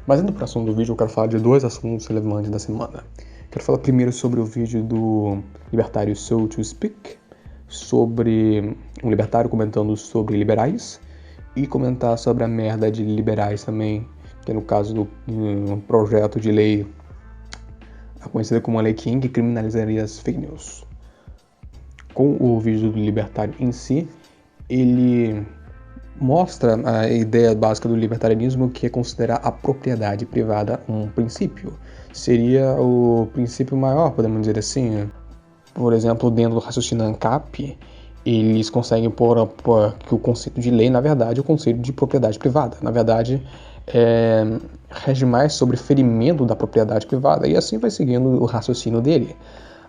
Mas indo para o assunto do vídeo, eu quero falar de dois assuntos relevantes da semana. Quero falar primeiro sobre o vídeo do libertário So to Speak, sobre um libertário comentando sobre liberais, e comentar sobre a merda de liberais também, que é no caso do projeto de lei conhecida como a Lei King, que criminalizaria as fake news. Com o vídeo do libertário em si, ele mostra a ideia básica do libertarianismo, que é considerar a propriedade privada um princípio. Seria o princípio maior, podemos dizer assim. Por exemplo, dentro do raciocínio ANCAP, eles conseguem pôr que o conceito de lei, na verdade, é o conceito de propriedade privada. Na verdade, rege mais sobre ferimento da propriedade privada, e assim vai seguindo o raciocínio dele.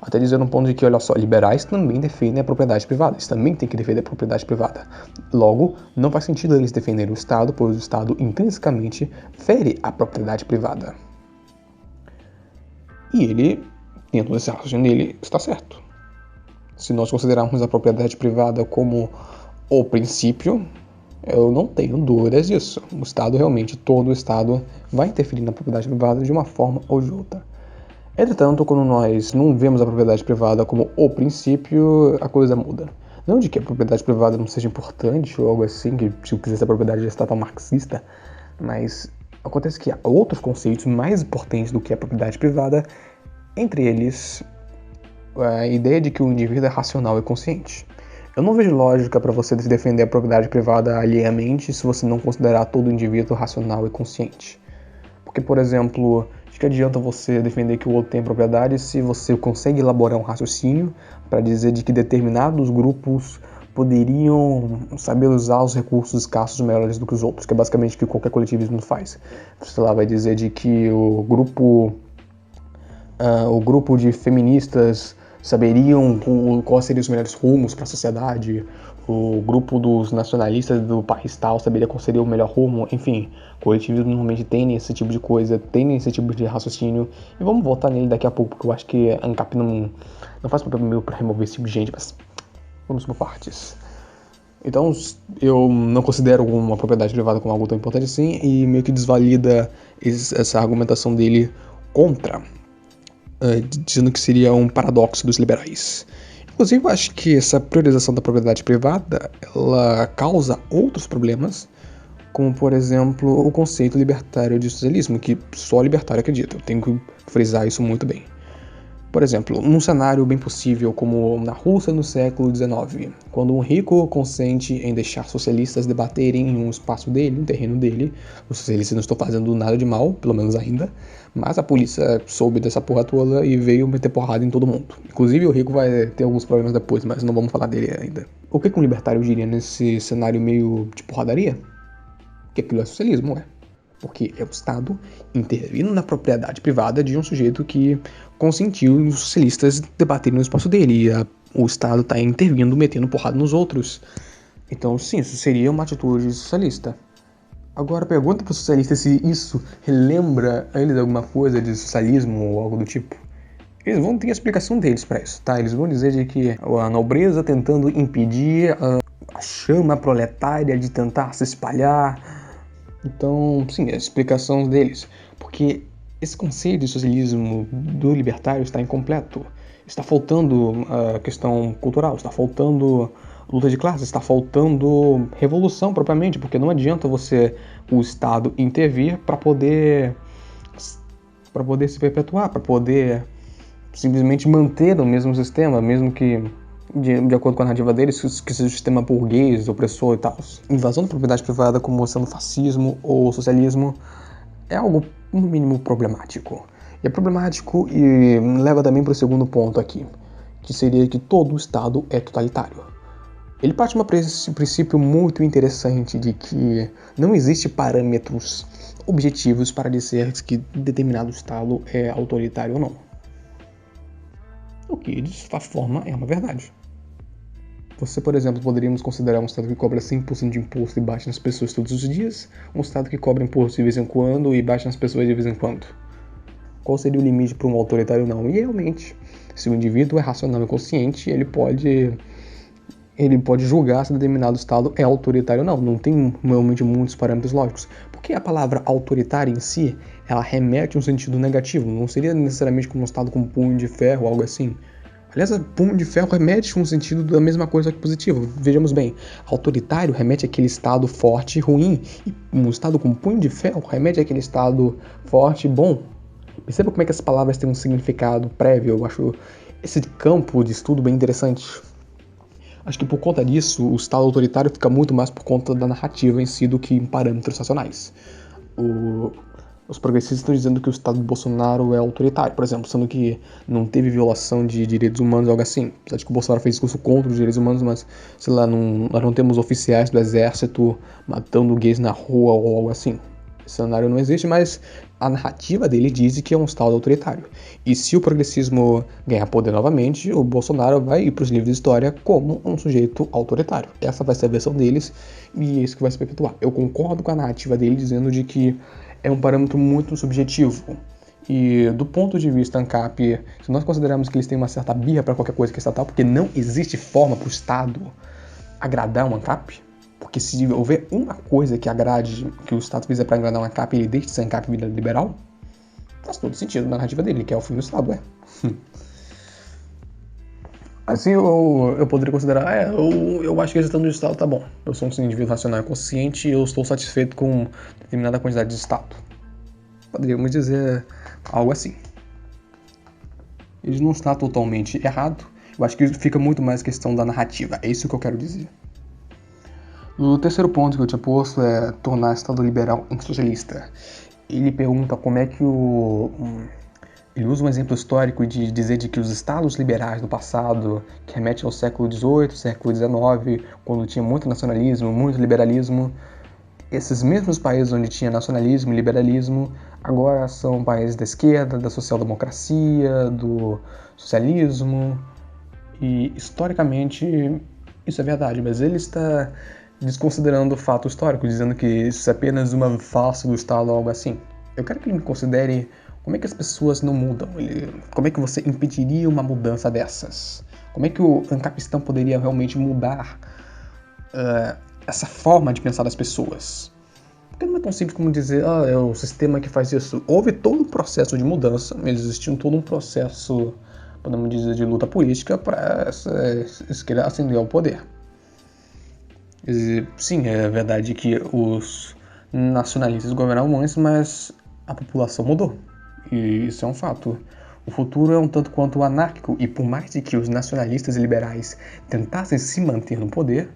Até dizendo um ponto de que, olha só, liberais também defendem a propriedade privada, eles também têm que defender a propriedade privada. Logo, não faz sentido eles defenderem o Estado, pois o Estado intrinsecamente fere a propriedade privada. E ele, dentro desse raciocínio dele, está certo. Se nós considerarmos a propriedade privada como o princípio, eu não tenho dúvidas disso. O Estado realmente, todo o Estado vai interferir na propriedade privada de uma forma ou de outra. Entretanto, quando nós não vemos a propriedade privada como o princípio, a coisa muda. Não de que a propriedade privada não seja importante ou algo assim, que se eu quisesse a propriedade estatal marxista, mas acontece que há outros conceitos mais importantes do que a propriedade privada, entre eles a ideia de que o indivíduo é racional e consciente. Eu não vejo lógica para você defender a propriedade privada alheiamente se você não considerar todo indivíduo racional e consciente. Porque, por exemplo, de que adianta você defender que o outro tem propriedade se você consegue elaborar um raciocínio para dizer de que determinados grupos poderiam saber usar os recursos escassos melhores do que os outros, que é basicamente o que qualquer coletivismo faz. Você lá vai dizer de que o grupo de feministas saberiam quais seriam os melhores rumos para a sociedade, o grupo dos nacionalistas do país tal saberia qual seria o melhor rumo, enfim, coletivismo normalmente tem esse tipo de coisa, tem esse tipo de raciocínio, e vamos voltar nele daqui a pouco, porque eu acho que a ANCAP não faz papel meu para remover esse tipo de gente, mas vamos por partes. Então, eu não considero uma propriedade privada como algo tão importante assim, e meio que desvalida essa argumentação dele contra, dizendo que seria um paradoxo dos liberais. Inclusive, eu acho que essa priorização da propriedade privada, ela causa outros problemas, como, por exemplo, o conceito libertário de socialismo, que só libertário acredita. Eu tenho que frisar isso muito bem. Por exemplo, num cenário bem possível como na Rússia no século XIX, quando um rico consente em deixar socialistas debaterem em um espaço dele, um terreno dele, os socialistas não estão fazendo nada de mal, pelo menos ainda, mas a polícia soube dessa porra toda e veio meter porrada em todo mundo. Inclusive o rico vai ter alguns problemas depois, mas não vamos falar dele ainda. O que um libertário diria nesse cenário meio de porradaria? Que aquilo é socialismo, ué. Porque é o Estado intervindo na propriedade privada de um sujeito que consentiu os socialistas debaterem no espaço dele. E o Estado está intervindo, metendo porrada nos outros. Então, sim, isso seria uma atitude socialista. Agora, pergunta para o socialista se isso relembra a eles alguma coisa de socialismo ou algo do tipo. Eles vão ter a explicação deles para isso, tá? Eles vão dizer de que a nobreza tentando impedir a chama proletária de tentar se espalhar. Então, sim, a explicação deles. Porque esse conceito de socialismo do libertário está incompleto. Está faltando a questão cultural, está faltando luta de classes, está faltando revolução propriamente, porque não adianta o Estado intervir para poder se perpetuar, para poder simplesmente manter o mesmo sistema, mesmo que de acordo com a narrativa deles, que seja o sistema burguês, opressor e tal. Invasão da propriedade privada como sendo fascismo ou socialismo é algo, no mínimo, problemático. E é problemático e leva também para o segundo ponto aqui, que seria que todo o Estado é totalitário. Ele parte de um princípio muito interessante de que não existe parâmetros objetivos para dizer que determinado Estado é autoritário ou não. O que, de certa forma, é uma verdade. Você, por exemplo, poderíamos considerar um Estado que cobra 100% de imposto e bate nas pessoas todos os dias, um Estado que cobra imposto de vez em quando e bate nas pessoas de vez em quando. Qual seria o limite para um autoritário não? E realmente, se o indivíduo é racional e consciente, ele pode ele pode julgar se determinado Estado é autoritário ou não. Não tem realmente muitos parâmetros lógicos. Porque a palavra autoritária em si, ela remete a um sentido negativo. Não seria necessariamente como um Estado com punho de ferro ou algo assim. Aliás, punho de ferro remete a um sentido da mesma coisa que positivo. Vejamos bem, autoritário remete àquele Estado forte e ruim. E um Estado com punho de ferro remete àquele Estado forte e bom. Perceba como é que as palavras têm um significado prévio. Eu acho esse campo de estudo bem interessante. Acho que por conta disso, o Estado autoritário fica muito mais por conta da narrativa em si do que em parâmetros racionais. Os progressistas estão dizendo que o Estado do Bolsonaro é autoritário, por exemplo, sendo que não teve violação de direitos humanos ou algo assim. Apesar de que o Bolsonaro fez discurso contra os direitos humanos, mas, sei lá, nós não temos oficiais do exército matando gays na rua ou algo assim. Esse cenário não existe, mas a narrativa dele diz que é um Estado autoritário. E se o progressismo ganhar poder novamente, o Bolsonaro vai ir para os livros de história como um sujeito autoritário. Essa vai ser a versão deles e é isso que vai se perpetuar. Eu concordo com a narrativa dele dizendo de que é um parâmetro muito subjetivo. E do ponto de vista ANCAP, se nós considerarmos que eles têm uma certa birra para qualquer coisa que é estatal, porque não existe forma para o Estado agradar um ANCAP, porque se houver uma coisa que agrade, que o Estado fizer para agradar uma ANCAP e ele deixe de ser ANCAP vida liberal, faz todo sentido na narrativa dele, que é o fim do Estado, é. Assim eu poderia considerar, eu acho que a gestão do Estado tá bom. Eu sou um indivíduo racional e consciente e eu estou satisfeito com determinada quantidade de Estado. Poderíamos dizer algo assim. Ele não está totalmente errado. Eu acho que fica muito mais questão da narrativa. É isso que eu quero dizer. O terceiro ponto que eu tinha posto é tornar o Estado liberal em socialista. Ele pergunta como é que ele usa um exemplo histórico de dizer de que os estados liberais do passado, que remete ao século XVIII, século XIX, quando tinha muito nacionalismo, muito liberalismo, esses mesmos países onde tinha nacionalismo e liberalismo, agora são países da esquerda, da social-democracia, do socialismo, e historicamente isso é verdade, mas ele está desconsiderando o fato histórico, dizendo que isso é apenas uma farsa do Estado ou algo assim. Eu quero que ele me considere como é que as pessoas não mudam, como é que você impediria uma mudança dessas? Como é que o ancapistão poderia realmente mudar essa forma de pensar das pessoas? Porque não é tão simples como dizer, é o sistema que faz isso. Houve todo um processo de mudança, existiu todo um processo, podemos dizer, de luta política para essa esquerda ascender ao poder. Sim, é verdade que os nacionalistas governavam antes, mas a população mudou. E isso é um fato. O futuro é um tanto quanto anárquico, e por mais que os nacionalistas e liberais tentassem se manter no poder,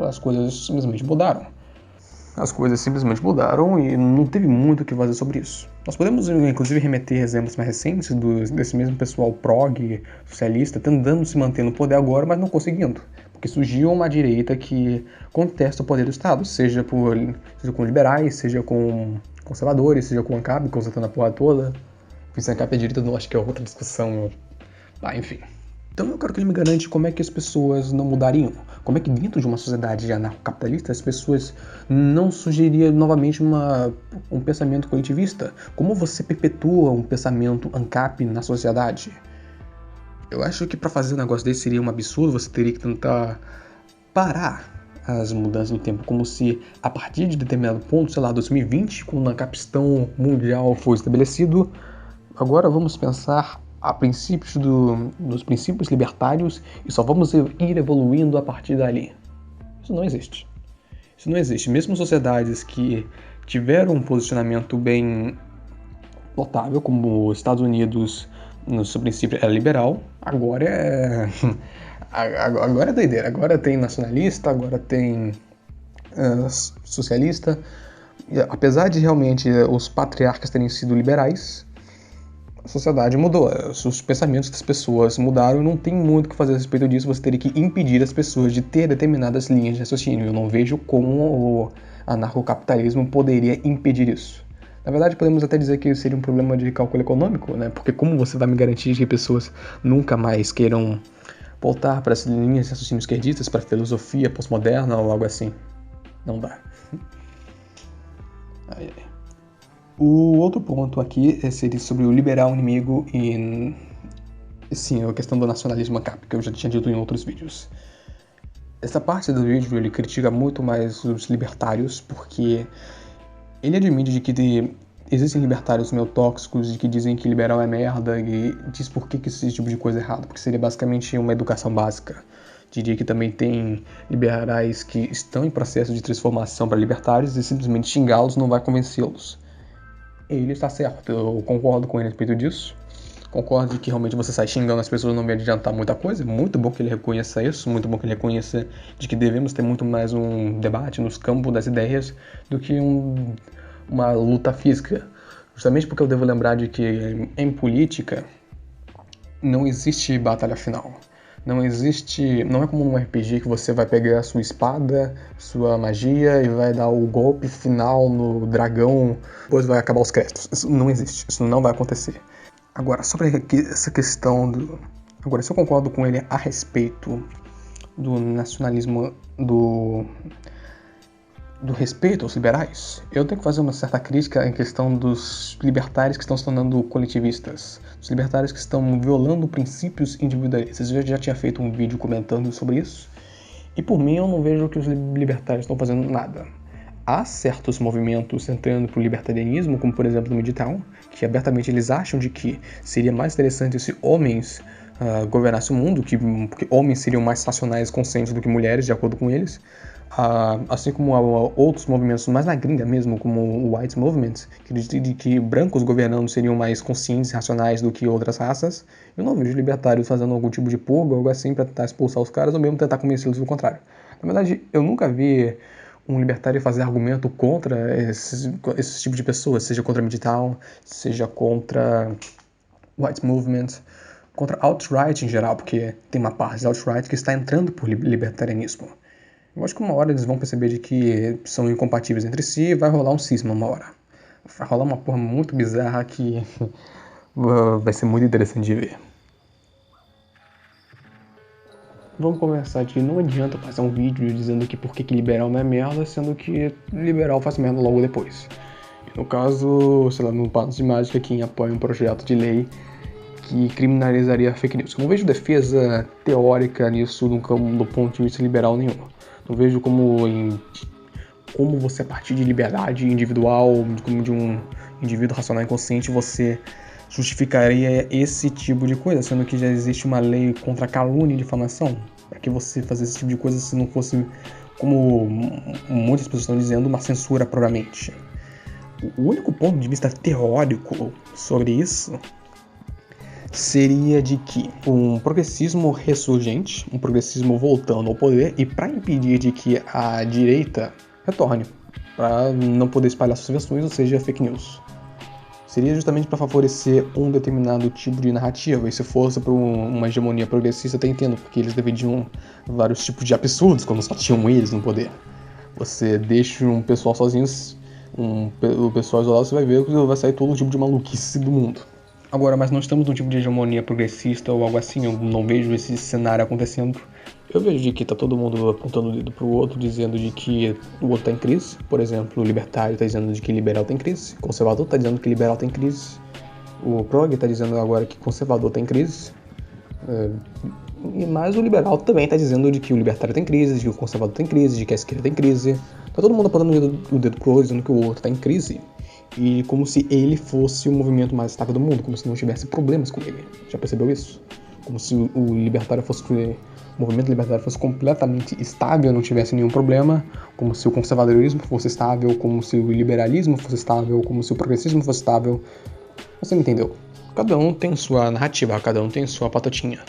as coisas simplesmente mudaram. As coisas simplesmente mudaram e não teve muito o que fazer sobre isso. Nós podemos, inclusive, remeter exemplos mais recentes desse mesmo pessoal prog, socialista, tentando se manter no poder agora, mas não conseguindo. Porque surgiu uma direita que contesta o poder do Estado, seja com liberais, seja com conservadores, seja com ANCAP, consertando a porra toda. Se ANCAP é direita, não acho que é outra discussão. Enfim. Então eu quero que ele me garante como é que as pessoas não mudariam. Como é que dentro de uma sociedade anarcocapitalista as pessoas não surgiria novamente um pensamento coletivista? Como você perpetua um pensamento ANCAP na sociedade? Eu acho que para fazer um negócio desse seria um absurdo, você teria que tentar parar as mudanças do tempo, como se a partir de determinado ponto, sei lá, 2020, quando o ancapistão mundial foi estabelecido, agora vamos pensar a princípios dos princípios libertários e só vamos ir evoluindo a partir dali. Isso não existe. Isso não existe. Mesmo sociedades que tiveram um posicionamento bem notável, como os Estados Unidos, no seu princípio era liberal, agora é doideira. Agora tem nacionalista, agora tem socialista. E, apesar de realmente os patriarcas terem sido liberais, a sociedade mudou, os pensamentos das pessoas mudaram e não tem muito o que fazer a respeito disso. Você teria que impedir as pessoas de ter determinadas linhas de raciocínio. Eu não vejo como o anarcocapitalismo poderia impedir isso. Na verdade, podemos até dizer que seria um problema de cálculo econômico, né? Porque como você vai me garantir que pessoas nunca mais queiram voltar para as linhas de raciocínio esquerdistas, para a filosofia pós-moderna ou algo assim? Não dá. O outro ponto aqui seria sobre o liberal inimigo e, sim, a questão do nacionalismo ANCAP, que eu já tinha dito em outros vídeos. Essa parte do vídeo ele critica muito mais os libertários, porque ele admite de que existem libertários meio tóxicos, de que dizem que liberal é merda, e diz por que esse tipo de coisa é errado, porque seria basicamente uma educação básica. Diria que também tem liberais que estão em processo de transformação para libertários e simplesmente xingá-los não vai convencê-los. Ele está certo, eu concordo com ele a respeito disso. Concordo que realmente você sai xingando as pessoas não vai adiantar muita coisa. Muito bom que ele reconheça isso, muito bom que ele reconheça de que devemos ter muito mais um debate nos campos das ideias do que uma luta física. Justamente porque eu devo lembrar de que em política não existe batalha final. Não é como num RPG que você vai pegar a sua espada, sua magia e vai dar o golpe final no dragão, depois vai acabar os créditos. Isso não existe, isso não vai acontecer. Agora, sobre essa questão do... Agora, se eu concordo com ele a respeito do nacionalismo, do respeito aos liberais, eu tenho que fazer uma certa crítica em questão dos libertários que estão se tornando coletivistas, dos libertários que estão violando princípios individualistas. Eu já tinha feito um vídeo comentando sobre isso, e por mim eu não vejo que os libertários estão fazendo nada. Há certos movimentos entrando para o libertarianismo, como por exemplo no Midtown, que abertamente eles acham de que seria mais interessante se homens governassem o mundo, porque homens seriam mais racionais e conscientes do que mulheres, de acordo com eles. Assim como há outros movimentos mais na gringa mesmo, como o White Movement, que diz que brancos governando seriam mais conscientes e racionais do que outras raças. Eu não vejo libertários fazendo algum tipo de purga ou algo assim para tentar expulsar os caras ou mesmo tentar convencê-los do contrário. Na verdade, eu nunca vi um libertário fazer argumento contra esse tipo de pessoas, seja contra Midtown, seja contra White Movement, contra alt-right em geral, porque tem uma parte da alt-right que está entrando por libertarianismo. Eu acho que uma hora eles vão perceber de que são incompatíveis entre si e vai rolar um cisma uma hora. Vai rolar uma porra muito bizarra que vai ser muito interessante de ver. Vamos começar aqui, não adianta fazer um vídeo dizendo que por que liberal não é merda, sendo que liberal faz merda logo depois. No caso, sei lá, no Patos de Mágica, quem apoia um projeto de lei que criminalizaria fake news. Eu não vejo defesa teórica nisso do ponto de vista liberal nenhum. Não vejo como você, a partir de liberdade individual, como de um indivíduo racional e consciente, você justificaria esse tipo de coisa, sendo que já existe uma lei contra calúnia e difamação. Para que você fazer esse tipo de coisa se não fosse, como muitas pessoas estão dizendo, uma censura propriamente. O único ponto de vista teórico sobre isso seria de que um progressismo ressurgente, um progressismo voltando ao poder, e para impedir de que a direita retorne, para não poder espalhar suas versões, ou seja, fake news. Seria justamente para favorecer um determinado tipo de narrativa, e se fosse para uma hegemonia progressista, até entendo, porque eles defendiam vários tipos de absurdos quando só tinham eles no poder. Você deixa um pessoal sozinho, o pessoal isolado, você vai ver que vai sair todo tipo de maluquice do mundo. Agora, mas não estamos num tipo de hegemonia progressista ou algo assim, eu não vejo esse cenário acontecendo. Eu vejo de que tá todo mundo apontando o dedo pro outro, dizendo de que o outro tá em crise. Por exemplo, o libertário tá dizendo de que liberal tem crise, o conservador tá dizendo que liberal tem crise, o prog tá dizendo agora que conservador tem crise, mas o liberal também tá dizendo de que o libertário tem crise, de que o conservador tem crise, de que a esquerda tem crise. Tá todo mundo apontando o dedo pro outro, dizendo que o outro tá em crise. E como se ele fosse o movimento mais estável do mundo, como se não tivesse problemas com ele. Já percebeu isso? Como se o movimento libertário fosse completamente estável, não tivesse nenhum problema, como se o conservadorismo fosse estável, como se o liberalismo fosse estável, como se o progressismo fosse estável. Você me entendeu? Cada um tem sua narrativa, cada um tem sua patotinha.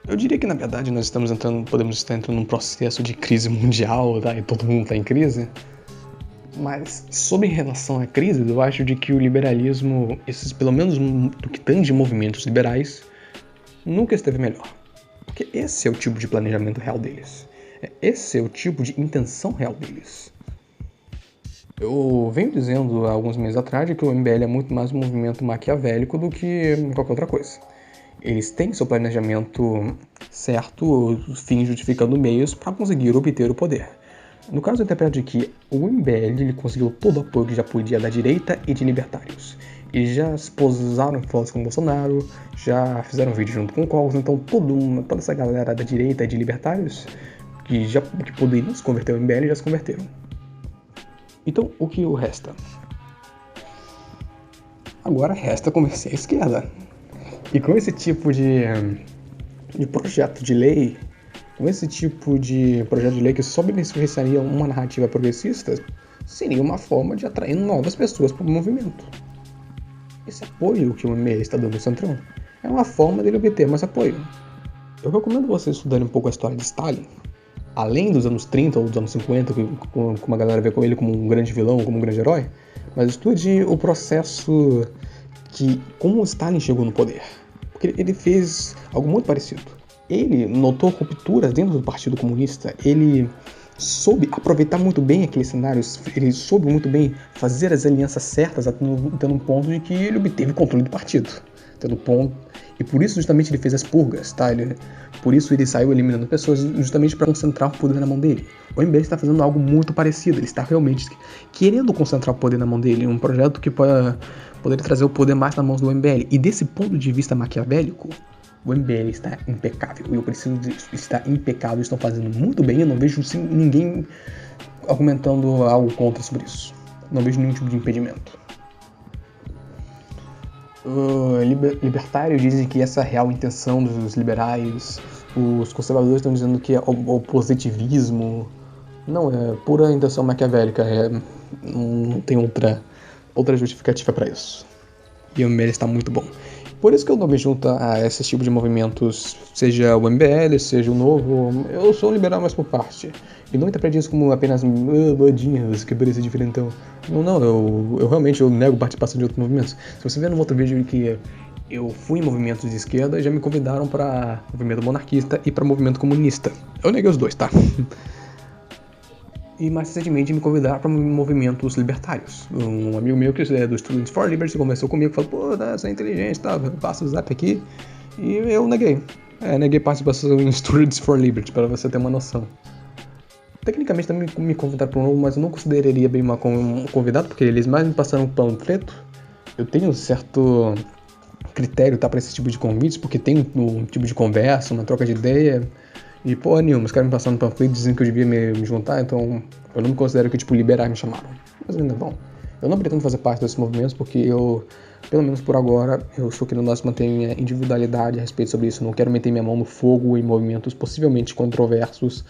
Eu diria que na verdade nós podemos estar entrando num processo de crise mundial, tá? E todo mundo está em crise. Mas sobre relação à crise, eu acho de que o liberalismo, pelo menos do que tange movimentos liberais, nunca esteve melhor. Porque esse é o tipo de planejamento real deles. Esse é o tipo de intenção real deles. Eu venho dizendo há alguns meses atrás de que o MBL é muito mais um movimento maquiavélico do que qualquer outra coisa. Eles têm seu planejamento certo, fins justificando meios para conseguir obter o poder. No caso, eu interpreto de que o MBL ele conseguiu todo o apoio que já podia da direita e de libertários. E já se posaram fotos com o Bolsonaro, já fizeram vídeo junto com o Cogos, então toda essa galera da direita e de libertários que poderiam se converter ao MBL já se converteram. Então, o que resta? Agora resta convencer a esquerda. E com esse tipo de projeto de lei, com esse tipo de projeto de lei que só beneficiaria uma narrativa progressista, seria uma forma de atrair novas pessoas para o movimento. Esse apoio que o MBL está dando ao Centrão é uma forma dele obter mais apoio. Eu recomendo vocês estudarem um pouco a história de Stalin. Além dos anos 30 ou dos anos 50, que uma galera vê com ele como um grande vilão, como um grande herói, mas estude o processo como o Stalin chegou no poder. Porque ele fez algo muito parecido. Ele notou rupturas dentro do Partido Comunista, ele soube aproveitar muito bem aqueles cenários, ele soube muito bem fazer as alianças certas, tendo um ponto de que ele obteve o controle do partido. E por isso justamente ele fez as purgas, tá? Por isso ele saiu eliminando pessoas, justamente para concentrar o poder na mão dele. O MBL está fazendo algo muito parecido, ele está realmente querendo concentrar o poder na mão dele, um projeto que poderia trazer o poder mais nas mãos do MBL. E desse ponto de vista maquiavélico, o MBL está impecável. Eu preciso estar impecável, estão fazendo muito bem, eu não vejo ninguém argumentando algo contra sobre isso. Não vejo nenhum tipo de impedimento. Libertários dizem que essa é a real intenção dos liberais. Os conservadores estão dizendo que é o positivismo. Não, é pura intenção maquiavélica. Não tem outra justificativa para isso. E o MBL está muito bom. Por isso que eu não me junto a esse tipo de movimentos, seja o MBL, seja o Novo. Eu sou um liberal mais por parte. E não interprete isso como apenas doidinhos, que parecia diferentão. Não, eu realmente nego participação de outros movimentos. Se você ver no outro vídeo que eu fui em movimentos de esquerda, já me convidaram para movimento monarquista e para movimento comunista. Eu neguei os dois, tá? E mais recentemente me convidaram para movimentos libertários. Um amigo meu que é do Students for Liberty conversou comigo e falou: pô, você é inteligente, tá? Passa o zap aqui. E eu neguei. Neguei participação em Students for Liberty, para você ter uma noção. Tecnicamente também me convidaram para um novo, mas eu não consideraria bem um convidado, porque eles mais me passaram um panfleto. Eu tenho um certo critério, tá, para esse tipo de convites, porque tem um tipo de conversa, uma troca de ideia. E porra nenhuma, os caras me passaram um panfleto dizendo que eu devia me juntar, então eu não me considero que, tipo, liberais me chamaram. Mas ainda bom. Eu não pretendo fazer parte desses movimentos porque eu, pelo menos por agora, eu estou querendo manter minha individualidade a respeito sobre isso. Eu não quero meter minha mão no fogo em movimentos possivelmente controversos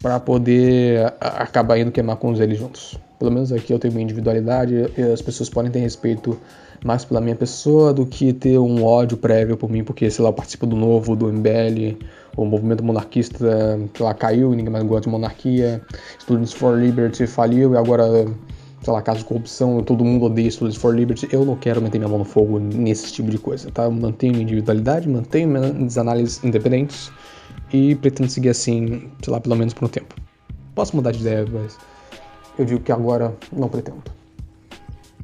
para poder acabar indo queimar com eles juntos. Pelo menos aqui eu tenho minha individualidade e as pessoas podem ter respeito mais pela minha pessoa do que ter um ódio prévio por mim, porque, sei lá, eu participo do Novo, do MBL, o movimento monarquista, sei lá, caiu, ninguém mais gosta de monarquia, Students for Liberty faliu e agora, sei lá, caso de corrupção, todo mundo odeia Students for Liberty. Eu não quero meter minha mão no fogo nesse tipo de coisa, tá? Eu mantenho minha individualidade, mantenho minhas análises independentes e pretendo seguir assim, sei lá, pelo menos por um tempo. Posso mudar de ideia, mas eu digo que agora não pretendo.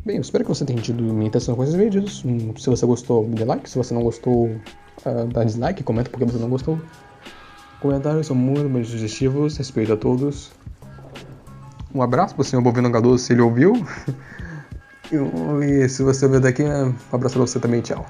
Bem, eu espero que você tenha tido minha intenção com esses vídeos. Se você gostou, dê like. Se você não gostou, dá dislike. Comenta porque você não gostou. Comentários são muito sugestivos. Respeito a todos. Um abraço pro senhor Bovino H12 se ele ouviu. E se você ouviu daqui, um abraço pra você também. Tchau.